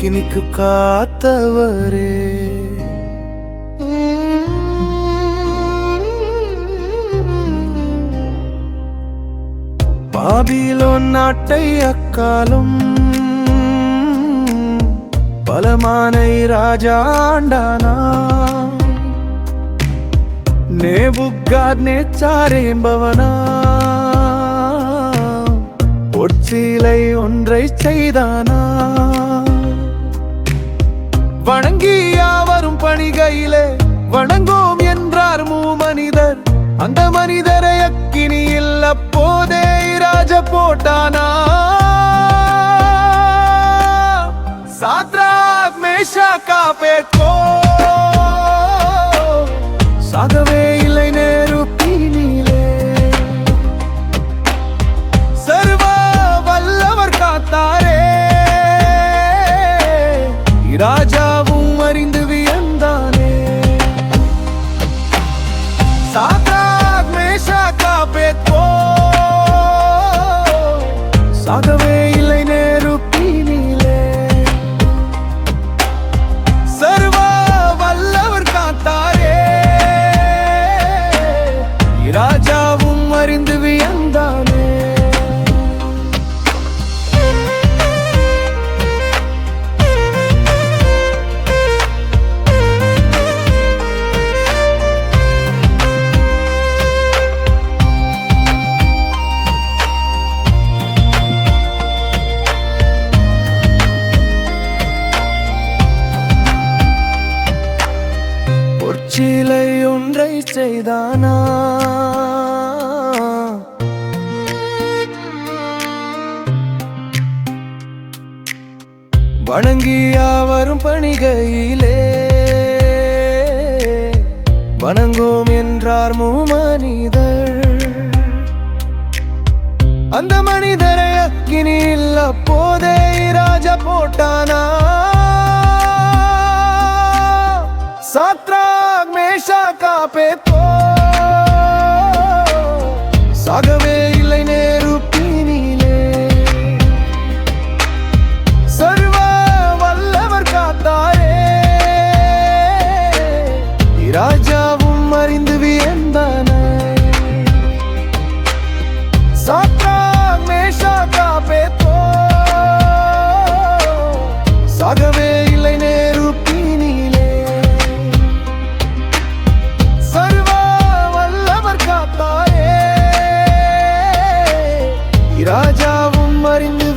அக்கினிக்கு காத்தவரே. Babylon நாட்டை அக்காலும் பலமானை ராஜாண்டானா. Nebuchadnezzar என்பவனா பொற்சிலை ஒன்றை செய்தானா. வணங்கி யாவரும் பணிகையிலே வணங்கோம் என்றார் மூமனிதர். அந்த மனிதரை அக்கினியில் அப்போதே ராஜ போட்டானா. சாத்ராக் மேஷாக் ஆபேத்நேகோ சாகவே இல்லை நெருப்பினிலே. சர்வ வல்லவர் காத்தாரே, ராஜாவும் அறிந்து வியந்தானே. சாத்ராக் மேஷாக் ஆபேத்நேகோ சாகவே இல்லை நெருப்பினிலே. சர்வ வல்லவர் காத்தாரே, ராஜாவும் அறிந்து வியந்தானே. பொற்சிலை ஒன்றை செய்தானா. வணங்கி யாவரும் பணிகையிலே வணங்கோம் என்றார் மூமனிதர். அந்த மனிதரை அக்கினியில் அப்போதே ராஜா போட்டானா. சாத்ராக் மேஷாக் ஆபேத்நேகோ சாகவே இல்லை நெருப்பினிலே. சர்வ வல்லவர் காத்தாரே, ராஜாவும் அறிந்து வியந்தானே. சாத்ராக் மேஷாக் ஆபேத்நேகோ சாகவே இல்லை நெருப்பினிலே. சர்வ வல்லவர் காத்தாரே, ராஜாவும் அறிந்து